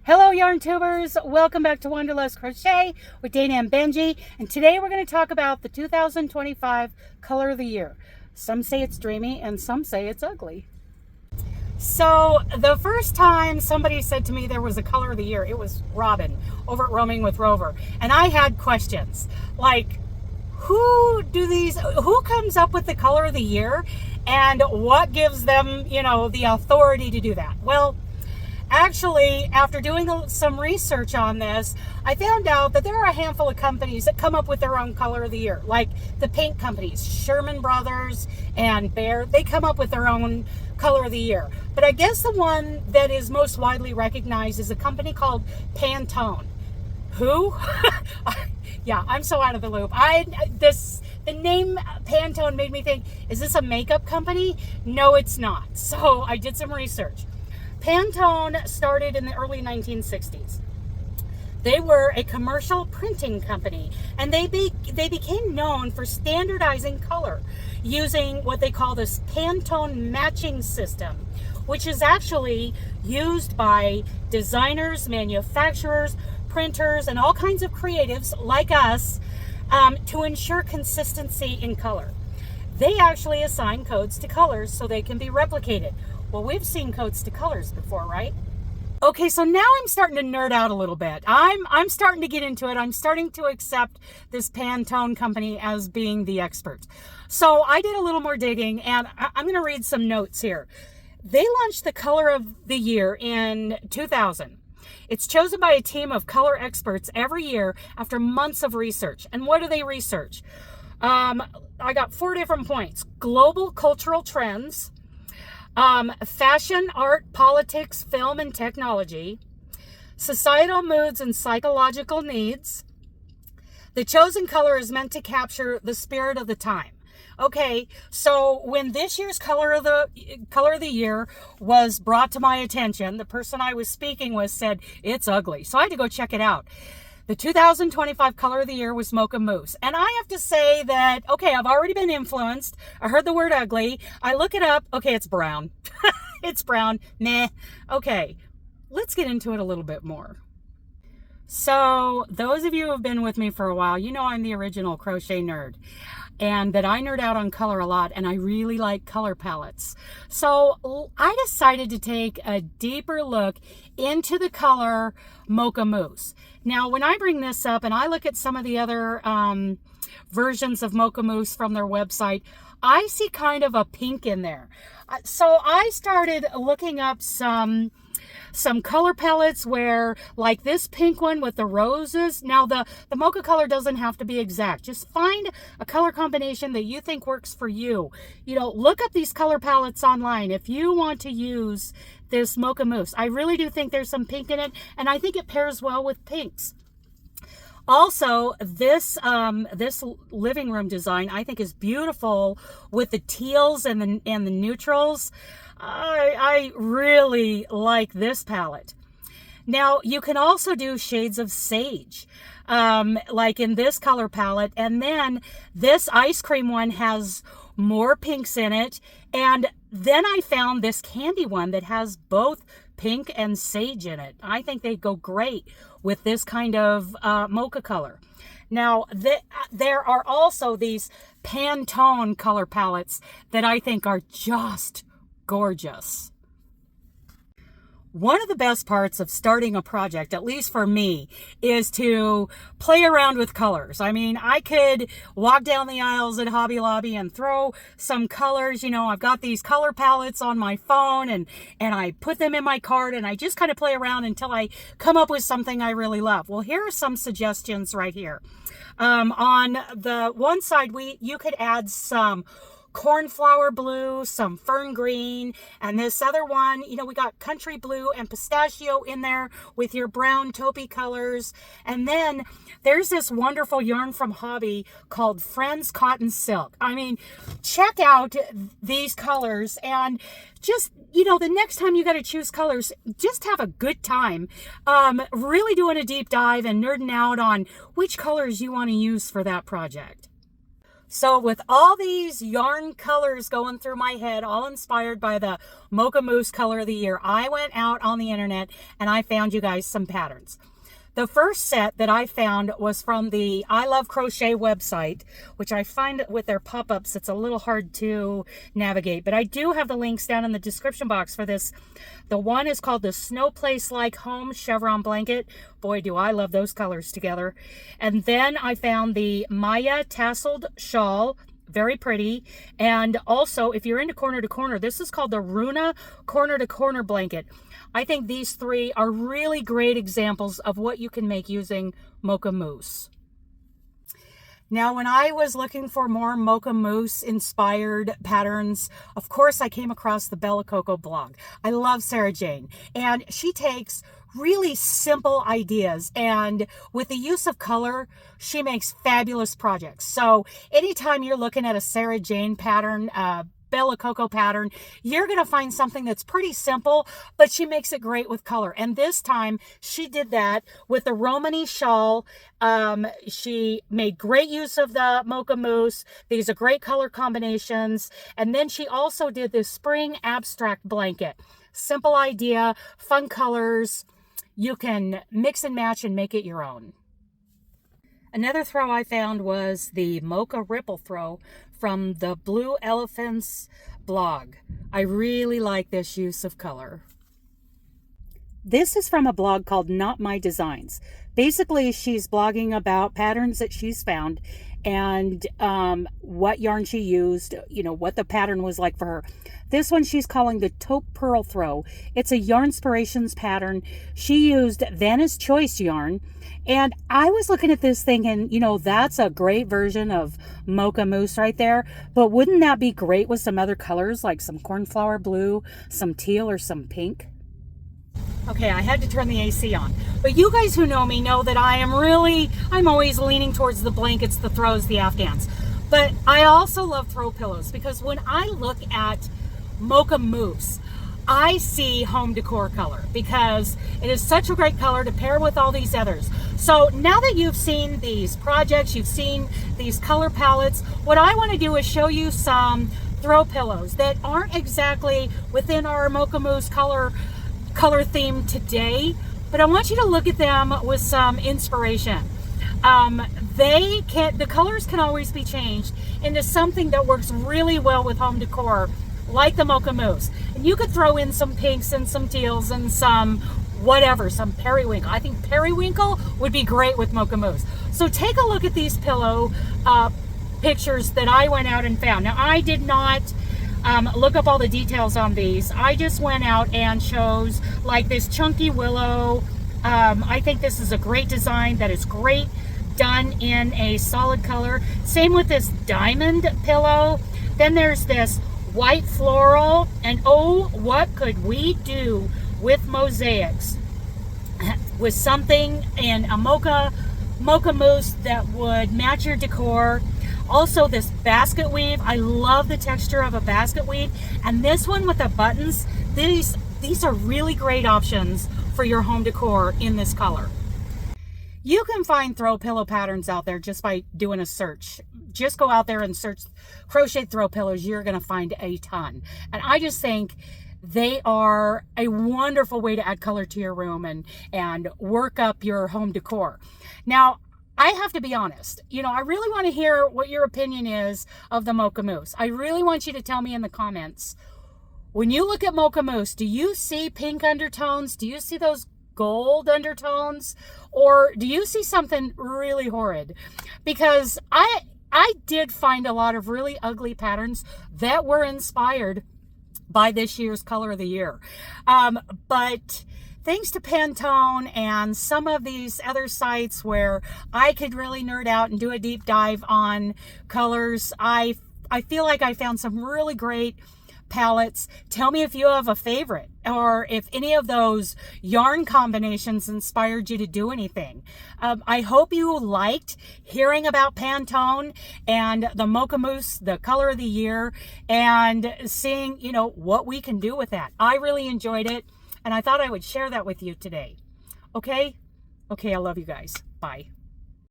Hello YarnTubers, welcome back to Wanderlust Crochet with Dana and Benji, and today we're going to talk about the 2025 color of the year. Some say it's dreamy and some say it's ugly. So the first time somebody said to me there was a color of the year, it was Robin over at Roaming with Rover, and I had questions like, who comes up with the color of the year and what gives them, the authority to do that? Well, actually, after doing some research on this, I found out that there are a handful of companies that come up with their own color of the year, like the paint companies, Sherman Brothers and Behr. They come up with their own color of the year. But I guess the one that is most widely recognized is a company called Pantone. Who? Yeah, I'm so out of the loop. The name Pantone made me think, is this a makeup company? No, it's not. So I did some research. Pantone started in the early 1960s. They were a commercial printing company, and they became known for standardizing color using what they call this Pantone matching system, which is actually used by designers, manufacturers, printers, and all kinds of creatives like us to ensure consistency in color. They actually assign codes to colors so they can be replicated. Well, we've seen codes to colors before, right? Okay, so now I'm starting to nerd out a little bit. I'm starting to get into it. I'm starting to accept this Pantone company as being the expert. So I did a little more digging, and I'm going to read some notes here. They launched the color of the year in 2000. It's chosen by a team of color experts every year after months of research. And what do they research? I got 4 different points. Global cultural trends, fashion, art, politics, film, and technology, societal moods and psychological needs. The chosen color is meant to capture the spirit of the time. Okay, so when this year's color of the year was brought to my attention, the person I was speaking with said, it's ugly. So I had to go check it out. The 2025 color of the year was Mocha Mousse. And I have to say that, okay, I've already been influenced. I heard the word ugly. I look it up. Okay, it's brown. It's brown. Meh. Okay, let's get into it a little bit more. So those of you who have been with me for a while, you know I'm the original crochet nerd. And that I nerd out on color a lot, and I really like color palettes. So I decided to take a deeper look into the color Mocha Mousse. Now, when I bring this up and I look at some of the other versions of Mocha Mousse from their website, I see kind of a pink in there. So I started looking up some color palettes where, like this pink one with the roses. Now the mocha color doesn't have to be exact. Just find a color combination that you think works for you. Look up these color palettes online if you want to use this Mocha Mousse. I really do think there's some pink in it, and I think it pairs well with pinks. Also, this living room design I think is beautiful with the teals and the neutrals. I really like this palette. Now, you can also do shades of sage, like in this color palette. And then this ice cream one has more pinks in it. And then I found this candy one that has both pink and sage in it. I think they go great with this kind of mocha color. Now, there are also these Pantone color palettes that I think are just gorgeous. One of the best parts of starting a project, at least for me, is to play around with colors. I mean, I could walk down the aisles at Hobby Lobby and throw some colors. I've got these color palettes on my phone and I put them in my cart and I just kind of play around until I come up with something I really love. Well, here are some suggestions right here. On the one side, you could add some cornflower blue, some fern green, and this other one, we got country blue and pistachio in there with your brown taupey colors. And then there's this wonderful yarn from Hobby called Friends Cotton Silk. I mean, check out these colors and just, the next time you got to choose colors, just have a good time. Really doing a deep dive and nerding out on which colors you want to use for that project. So with all these yarn colors going through my head, all inspired by the Mocha Mousse color of the year, I went out on the internet and I found you guys some patterns. The first set that I found was from the I Love Crochet website, which I find with their pop-ups, it's a little hard to navigate, but I do have the links down in the description box for this. The one is called the Snow Place Like Home Chevron Blanket. Boy, do I love those colors together. And then I found the Maya Tasseled Shawl, very pretty. And also, if you're into corner to corner, this is called the Runa Corner to Corner Blanket. I think these three are really great examples of what you can make using Mocha Mousse. Now, when I was looking for more Mocha Mousse inspired patterns, of course, I came across the Bella Coco blog. I love Sarah Jane, and she takes really simple ideas, and with the use of color, she makes fabulous projects. So anytime you're looking at a Sarah Jane pattern, Bella Coco pattern, you're going to find something that's pretty simple, but she makes it great with color. And this time she did that with the Romany shawl. She made great use of the Mocha Mousse. These are great color combinations. And then she also did this spring abstract blanket. Simple idea, fun colors. You can mix and match and make it your own. Another throw I found was the Mocha Ripple throw from the Blue Elephants blog. I really like this use of color. This is from a blog called Not My Designs. Basically, she's blogging about patterns that she's found and what yarn she used, you know, what the pattern was like for her. This one she's calling the Taupe Pearl Throw. It's a Yarnspirations pattern. She used Vanna's Choice yarn. And I was looking at this thinking, you know, that's a great version of Mocha Mousse right there. But wouldn't that be great with some other colors like some cornflower blue, some teal, or some pink? Okay, I had to turn the AC on. But you guys who know me know that I'm always leaning towards the blankets, the throws, the Afghans. But I also love throw pillows because when I look at Mocha Mousse, I see home decor color because it is such a great color to pair with all these others. So now that you've seen these projects, you've seen these color palettes, what I want to do is show you some throw pillows that aren't exactly within our Mocha Mousse color theme today, but I want you to look at them with some inspiration. The colors can always be changed into something that works really well with home decor, like the Mocha Mousse. And you could throw in some pinks and some teals and some whatever, some periwinkle. I think periwinkle would be great with Mocha Mousse. So take a look at these pillow pictures that I went out and found. Now, I did not look up all the details on these. I just went out and chose like this chunky willow. I think this is a great design that is great done in a solid color. Same with this diamond pillow. Then there's this white floral, and oh, what could we do with mosaics with something in a mocha mousse that would match your decor. Also, this basket weave, I love the texture of a basket weave. And this one with the buttons, these are really great options for your home decor in this color. You can find throw pillow patterns out there just by doing a search. Just go out there and search crochet throw pillows. You're going to find a ton. And I just think they are a wonderful way to add color to your room and work up your home decor. Now, I have to be honest, you know, I really want to hear what your opinion is of the Mocha Mousse. I really want you to tell me in the comments, when you look at Mocha Mousse, do you see pink undertones? Do you see those gold undertones? Or do you see something really horrid? Because I did find a lot of really ugly patterns that were inspired by this year's color of the year. But thanks to Pantone and some of these other sites where I could really nerd out and do a deep dive on colors, I feel like I found some really great palettes. Tell me if you have a favorite or if any of those yarn combinations inspired you to do anything. I hope you liked hearing about Pantone and the Mocha Mousse, the color of the year, and seeing, you know, what we can do with that. I really enjoyed it, and I thought I would share that with you today. Okay, I love you guys. Bye.